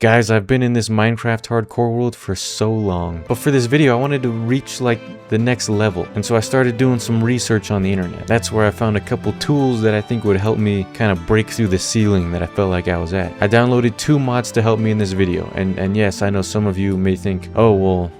Guys, I've been in this Minecraft hardcore world for so long, but for this video I wanted to reach like the next level, and so I started doing some research on the internet. That's where I found a couple tools that I think would help me kind of break through the ceiling that I felt like I was at. I downloaded 2 mods to help me in this video, and yes, I know some of you may think, oh well,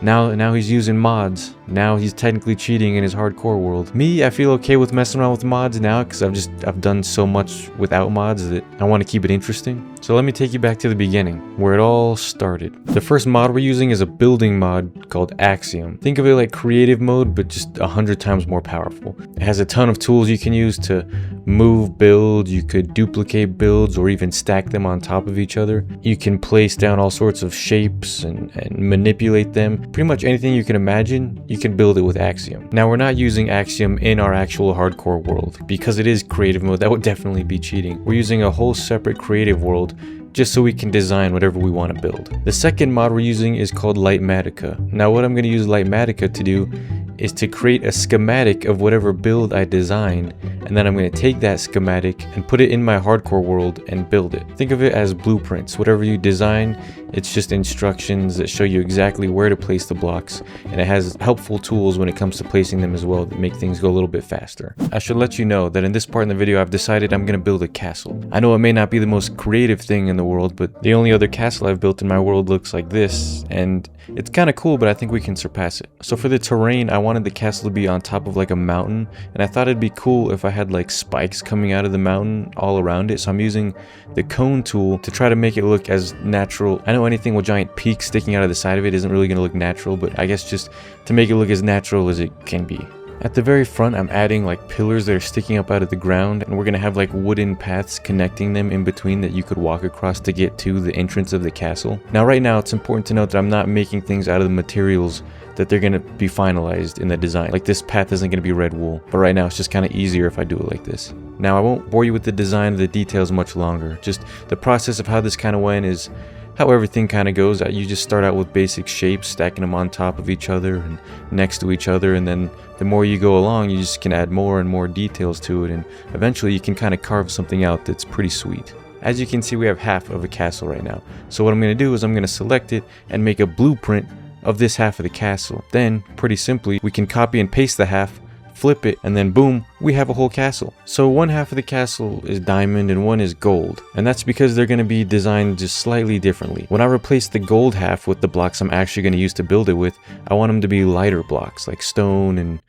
now he's using mods. Now he's technically cheating in his hardcore world. Me, I feel okay with messing around with mods now because I've done so much without mods that I want to keep it interesting. So let me take you back to the beginning, where it all started. The first mod we're using is a building mod called Axiom. Think of it like creative mode, but just 100 times more powerful. It has a ton of tools you can use to move builds. You could duplicate builds or even stack them on top of each other. You can place down all sorts of shapes and manipulate them. Pretty much anything you can imagine, you can build it with Axiom. Now, we're not using Axiom in our actual hardcore world because it is creative mode. That would definitely be cheating. We're using a whole separate creative world just so we can design whatever we want to build. The second mod we're using is called Litematica. Now, what I'm going to use Litematica to do is to create a schematic of whatever build I design, and then I'm going to take that schematic and put it in my hardcore world and build it. Think of it as blueprints. Whatever you design, it's just instructions that show you exactly where to place the blocks, and it has helpful tools when it comes to placing them as well that make things go a little bit faster. I should let you know that in this part in the video I've decided I'm going to build a castle. I know it may not be the most creative thing in the world, but the only other castle I've built in my world looks like this, and it's kind of cool, but I think we can surpass it. So for the terrain, I wanted the castle to be on top of like a mountain, and I thought it'd be cool if I had like spikes coming out of the mountain all around it. So I'm using the cone tool to try to make it look as natural. I know anything with giant peaks sticking out of the side of it isn't really going to look natural, but I guess just to make it look as natural as it can be. At the very front, I'm adding like pillars that are sticking up out of the ground, and we're going to have like wooden paths connecting them in between that you could walk across to get to the entrance of the castle. Now right now, it's important to note that I'm not making things out of the materials that they're going to be finalized in the design. Like this path isn't going to be red wool, but right now it's just kind of easier if I do it like this. Now I won't bore you with the design of the details much longer. Just the process of how this kind of went is how everything kind of goes. You just start out with basic shapes, stacking them on top of each other and next to each other, and then the more you go along, you just can add more and more details to it, and eventually you can kind of carve something out that's pretty sweet. As you can see, we have half of a castle right now. So what I'm going to do is I'm going to select it and make a blueprint of this half of the castle. Then, pretty simply, we can copy and paste the half, flip it, and then boom, we have a whole castle. So one half of the castle is diamond and one is gold, and that's because they're going to be designed just slightly differently. When I replace the gold half with the blocks I'm actually going to use to build it with, I want them to be lighter blocks like stone and,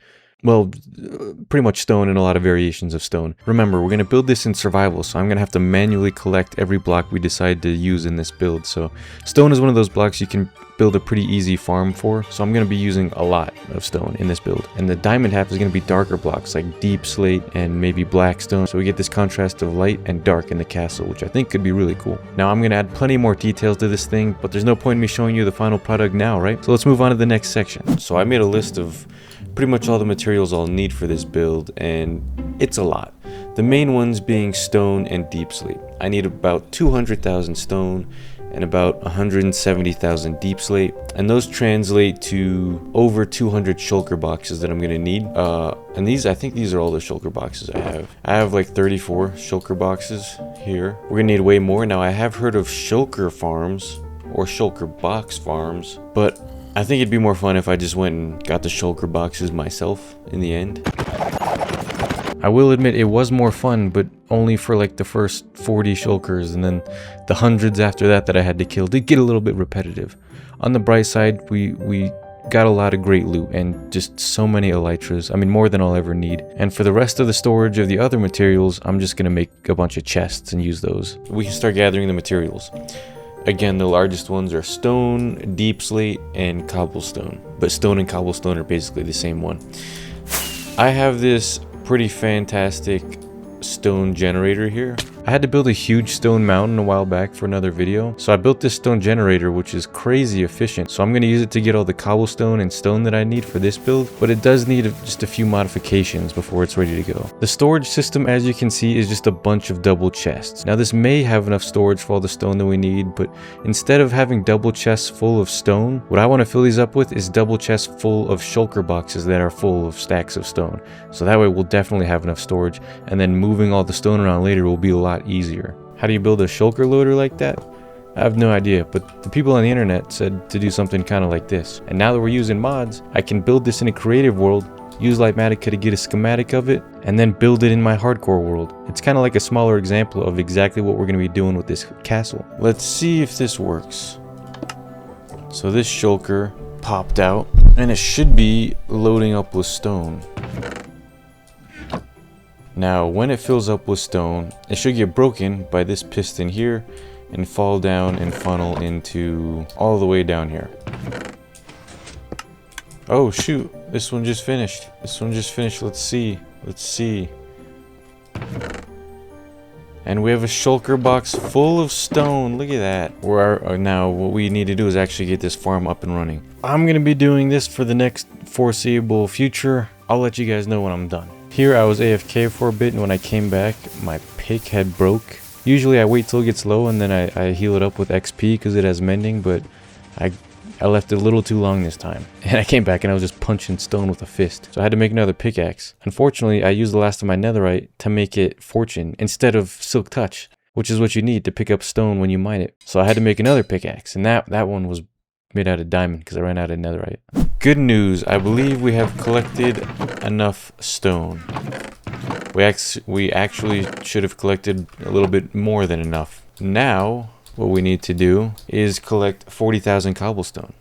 well, pretty much stone and a lot of variations of stone. Remember, we're going to build this in survival, so I'm going to have to manually collect every block we decide to use in this build. So stone is one of those blocks you can build a pretty easy farm for, so I'm going to be using a lot of stone in this build. And the diamond half is going to be darker blocks like deep slate and maybe black stone, so we get this contrast of light and dark in the castle, which I think could be really cool. Now I'm going to add plenty more details to this thing, but there's no point in me showing you the final product now, right? So let's move on to the next section. So I made a list of pretty much all the materials I'll need for this build, and it's a lot. The main ones being stone and deep slate. I need about 200,000 stone and about 170,000 deep slate, and those translate to over 200 shulker boxes that I'm gonna need. And I think these are all the shulker boxes I have. I have like 34 shulker boxes here. We're gonna need way more. Now I have heard of shulker farms or shulker box farms, but I think it'd be more fun if I just went and got the shulker boxes myself in the end. I will admit it was more fun, but only for like the first 40 shulkers, and then the hundreds after that I had to kill did get a little bit repetitive. On the bright side, we got a lot of great loot and just so many elytras. I mean, more than I'll ever need. And for the rest of the storage of the other materials, I'm just gonna make a bunch of chests and use those. We can start gathering the materials. Again, the largest ones are stone, deep slate, and cobblestone. But stone and cobblestone are basically the same one. I have this pretty fantastic stone generator here. I had to build a huge stone mountain a while back for another video, so I built this stone generator, which is crazy efficient. So I'm going to use it to get all the cobblestone and stone that I need for this build, but it does need just a few modifications before it's ready to go. The storage system, as you can see, is just a bunch of double chests. Now this may have enough storage for all the stone that we need, but instead of having double chests full of stone, what I want to fill these up with is double chests full of shulker boxes that are full of stacks of stone. So that way we'll definitely have enough storage, and then moving all the stone around later will be a lot easier. How do you build a shulker loader like that? I have no idea, but the people on the internet said to do something kind of like this. And now that we're using mods, I can build this in a creative world, use Litematica to get a schematic of it, and then build it in my hardcore world. It's kind of like a smaller example of exactly what we're going to be doing with this castle. Let's see if this works. So this shulker popped out, and it should be loading up with stone. Now, when it fills up with stone, it should get broken by this piston here and fall down and funnel into all the way down here. Oh shoot, this one just finished. Let's see. And we have a shulker box full of stone. Look at that. Now what we need to do is actually get this farm up and running. I'm gonna be doing this for the next foreseeable future. I'll let you guys know when I'm done. Here I was AFK for a bit, and when I came back, my pick had broke. Usually I wait till it gets low and then I heal it up with XP because it has mending, but I left it a little too long this time. And I came back and I was just punching stone with a fist. So I had to make another pickaxe. Unfortunately, I used the last of my netherite to make it fortune instead of silk touch, which is what you need to pick up stone when you mine it. So I had to make another pickaxe, and that one was made out of diamond because I ran out of netherite. Good news, I believe we have collected enough stone. We actually should have collected a little bit more than enough. Now, what we need to do is collect 40,000 cobblestone.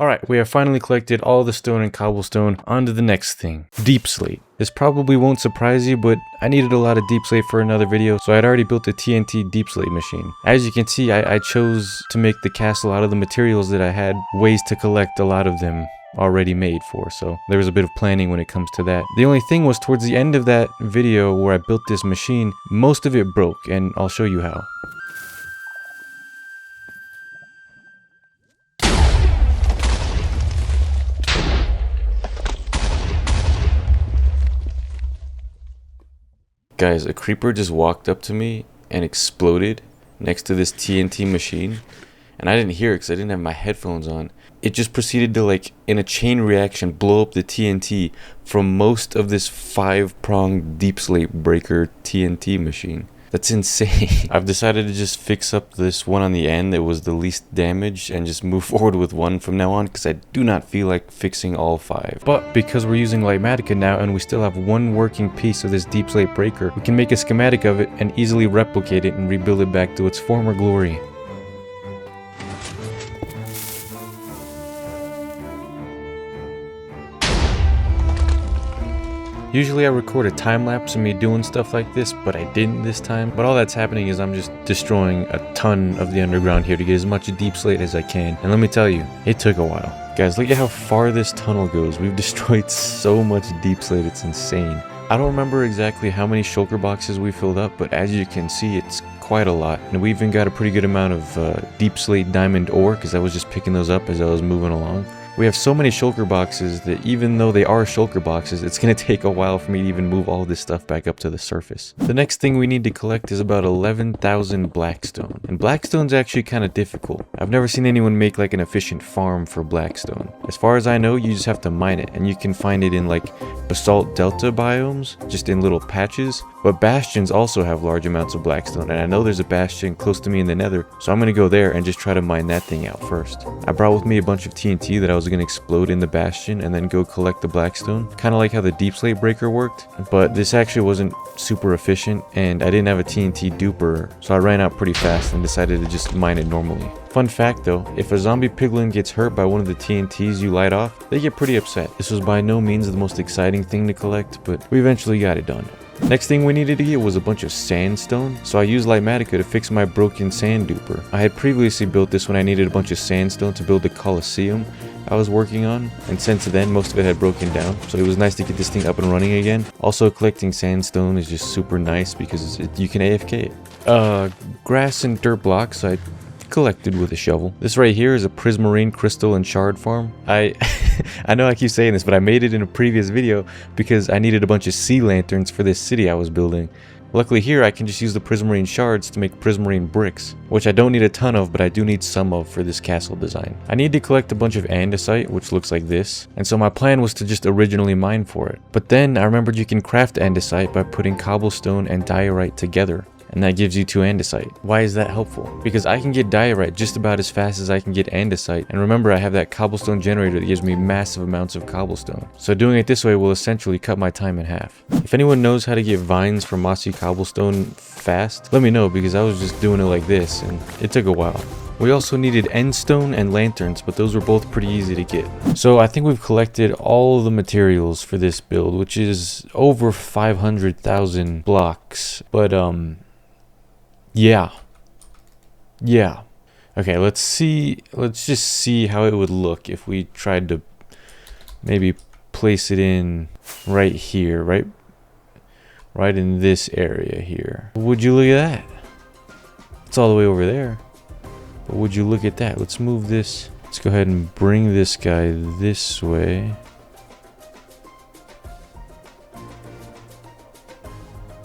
Alright, we have finally collected all the stone and cobblestone. On to the next thing, deep slate. This probably won't surprise you, but I needed a lot of deep slate for another video, so I had already built a TNT deep slate machine. As you can see, I chose to make the castle out of the materials that I had ways to collect a lot of them already made for, so there was a bit of planning when it comes to that. The only thing was towards the end of that video where I built this machine, most of it broke, and I'll show you how. Guys, a creeper just walked up to me and exploded next to this TNT machine, and I didn't hear it because I didn't have my headphones on. It just proceeded to, like, in a chain reaction, blow up the TNT from most of this 5-pronged deep slate breaker TNT machine. That's insane. I've decided to just fix up this one on the end that was the least damaged and just move forward with one from now on because I do not feel like fixing all 5. But because we're using Litematica now and we still have one working piece of this deep slate breaker, we can make a schematic of it and easily replicate it and rebuild it back to its former glory. Usually I record a time lapse of me doing stuff like this, but I didn't this time. But all that's happening is I'm just destroying a ton of the underground here to get as much deep slate as I can. And let me tell you, it took a while. Guys, look at how far this tunnel goes. We've destroyed so much deep slate, it's insane. I don't remember exactly how many shulker boxes we filled up, but as you can see, it's quite a lot. And we even got a pretty good amount of deep slate diamond ore because I was just picking those up as I was moving along. We have so many shulker boxes that even though they are shulker boxes, it's going to take a while for me to even move all this stuff back up to the surface. The next thing we need to collect is about 11,000 blackstone. And blackstone's actually kind of difficult. I've never seen anyone make like an efficient farm for blackstone. As far as I know, you just have to mine it, and you can find it in like basalt delta biomes, just in little patches. But bastions also have large amounts of blackstone, and I know there's a bastion close to me in the nether, so I'm going to go there and just try to mine that thing out first. I brought with me a bunch of TNT that I was going to explode in the bastion and then go collect the blackstone, kind of like how the deep slate breaker worked, but this actually wasn't super efficient and I didn't have a TNT duper, so I ran out pretty fast and decided to just mine it normally. Fun fact though, if a zombie piglin gets hurt by one of the TNTs you light off, they get pretty upset. This was by no means the most exciting thing to collect, but we eventually got it done. Next thing we needed to get was a bunch of sandstone, so I used Litematica to fix my broken sand duper. I had previously built this when I needed a bunch of sandstone to build the Colosseum I was working on, and since then most of it had broken down, so it was nice to get this thing up and running again. Also, collecting sandstone is just super nice because you can AFK it. Grass and dirt blocks I collected with a shovel. This right here is a prismarine crystal and shard farm. I know I keep saying this, but I made it in a previous video because I needed a bunch of sea lanterns for this city I was building. Luckily here I can just use the prismarine shards to make prismarine bricks, which I don't need a ton of, but I do need some of for this castle design. I need to collect a bunch of andesite, which looks like this, and so my plan was to just originally mine for it. But then I remembered you can craft andesite by putting cobblestone and diorite together. and that gives you 2 andesite. Why is that helpful? Because I can get diorite just about as fast as I can get andesite, and remember I have that cobblestone generator that gives me massive amounts of cobblestone. So doing it this way will essentially cut my time in half. If anyone knows how to get vines from mossy cobblestone fast, let me know, because I was just doing it like this and it took a while. We also needed endstone and lanterns, but those were both pretty easy to get. So I think we've collected all the materials for this build, which is over 500,000 blocks. But yeah. Okay, let's just see how it would look if we tried to maybe place it in right here, right in this area here. Would you look at that? It's all the way over there. But would you look at that? Let's move this. Let's go ahead and bring this guy this way.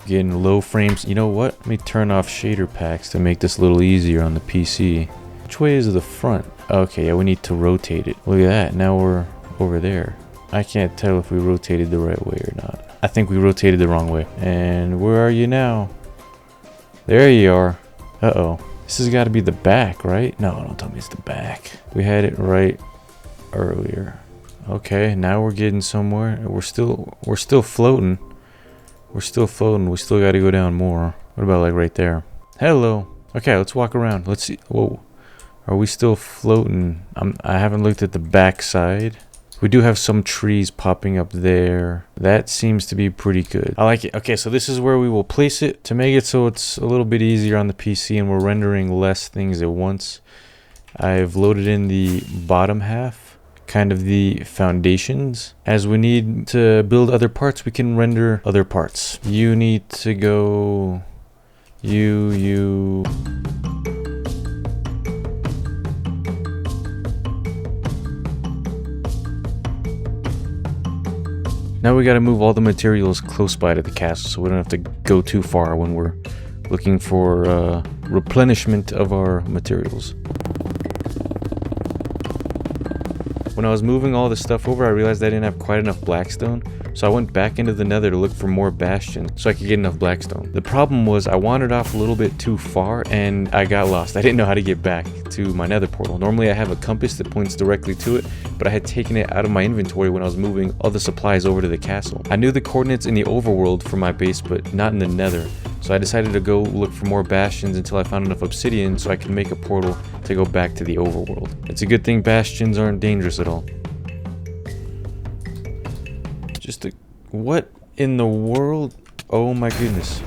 Getting low frames. You know what? Let me turn off shader packs to make this a little easier on the PC. Which way is the front? Okay, yeah, we need to rotate it. Look at that. Now we're over there. I can't tell if we rotated the right way or not. I think we rotated the wrong way. And where are you now? There you are. Uh-oh. This has got to be the back, right? No, don't tell me it's the back. We had it right earlier. Okay, now we're getting somewhere. We're still floating. We're still floating. We still got to go down more. What about like right there? Hello. Okay, let's walk around. Let's see. Whoa. Are we still floating? I haven't looked at the back side. We do have some trees popping up there. That seems to be pretty good. I like it. Okay, so this is where we will place it to make it so it's a little bit easier on the PC and we're rendering less things at once. I've loaded in the bottom half, kind of the foundations. As we need to build other parts, we can render other parts. You need to go... You... Now we gotta move all the materials close by to the castle so we don't have to go too far when we're looking for replenishment of our materials. When I was moving all the stuff over, I realized I didn't have quite enough blackstone, so I went back into the nether to look for more bastions so I could get enough blackstone. The problem was I wandered off a little bit too far and I got lost. I didn't know how to get back to my nether portal. Normally I have a compass that points directly to it, but I had taken it out of my inventory when I was moving all the supplies over to the castle. I knew the coordinates in the overworld for my base, but not in the nether. So I decided to go look for more bastions until I found enough obsidian so I can make a portal to go back to the overworld. It's a good thing bastions aren't dangerous at all. Just a... What in the world? Oh my goodness.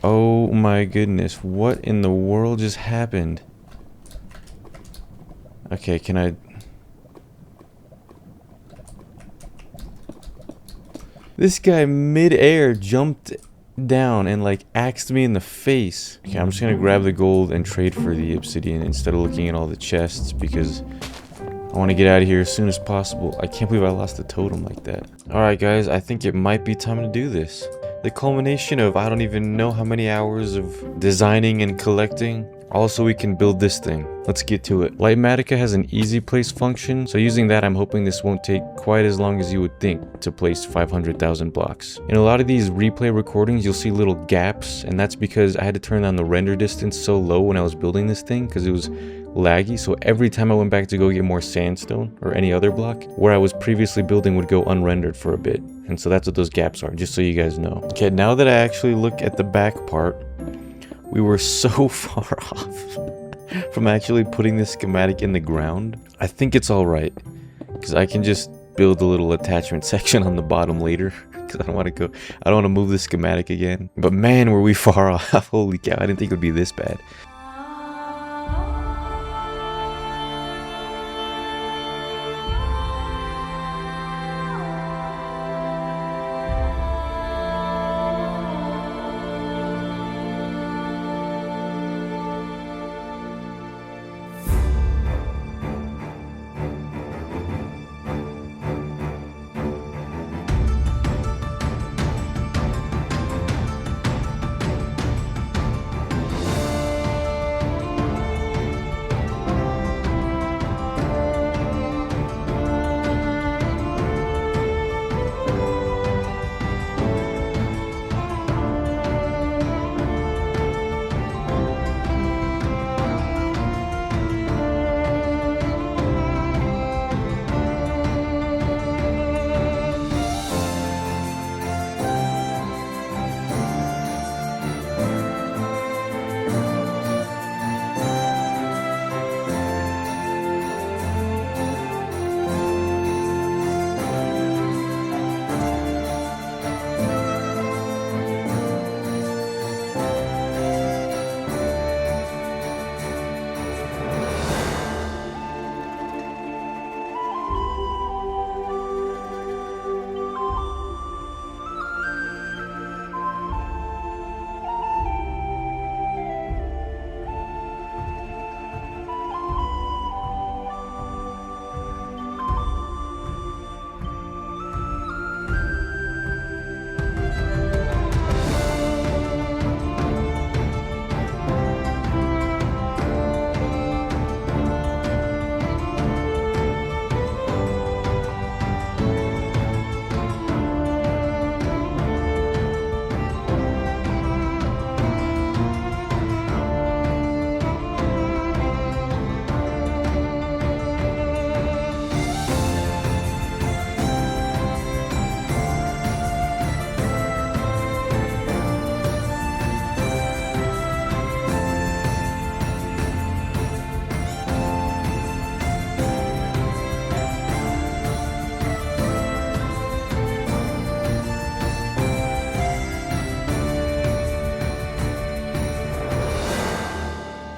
Oh my goodness. What in the world just happened? Okay, can I... This guy mid-air jumped down and like axed me in the face. Okay, I'm just gonna grab the gold and trade for the obsidian instead of looking at all the chests because I want to get out of here as soon as possible. I can't believe I lost the totem like that. Alright guys, I think it might be time to do this. The culmination of I don't even know how many hours of designing and collecting. Also, we can build this thing. Let's get to it. Litematica has an easy place function, so using that I'm hoping this won't take quite as long as you would think to place 500,000 blocks. In a lot of these replay recordings you'll see little gaps, and that's because I had to turn down the render distance so low when I was building this thing because it was laggy, so every time I went back to go get more sandstone or any other block, where I was previously building would go unrendered for a bit. And so that's what those gaps are, just so you guys know. Okay, now that I actually look at the back part, we were so far off from actually putting this schematic in the ground. I think it's alright, because I can just build a little attachment section on the bottom later, because I don't want to move the schematic again. But man, were we far off. Holy cow, I didn't think it would be this bad.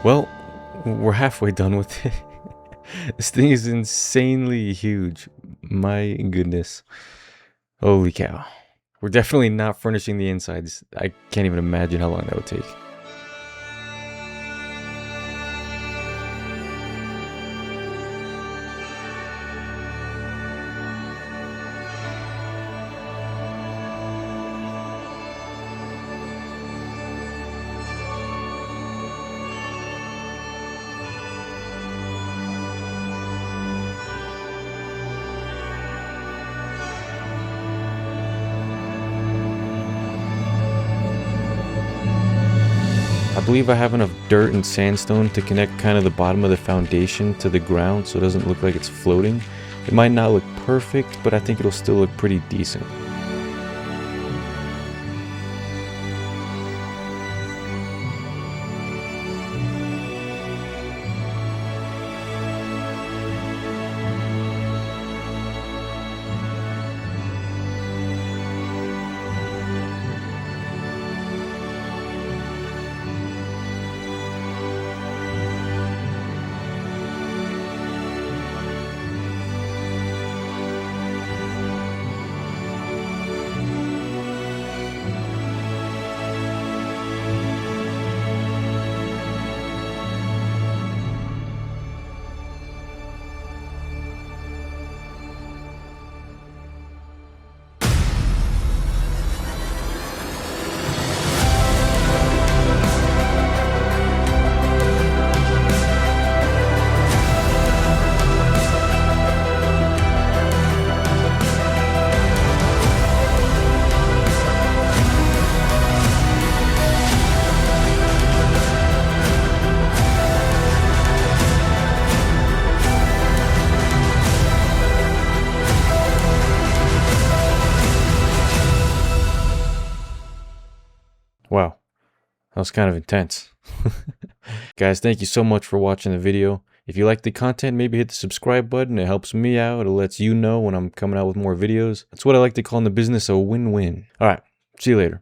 Well, we're halfway done with it. This thing is insanely huge. My goodness. Holy cow. We're definitely not furnishing the insides. I can't even imagine how long that would take. I believe I have enough dirt and sandstone to connect kind of the bottom of the foundation to the ground so it doesn't look like it's floating. It might not look perfect, but I think it'll still look pretty decent. Wow, that was kind of intense. Guys, thank you so much for watching the video. If you like the content, maybe hit the subscribe button. It helps me out. It lets you know when I'm coming out with more videos. That's what I like to call in the business a win-win. All right, see you later.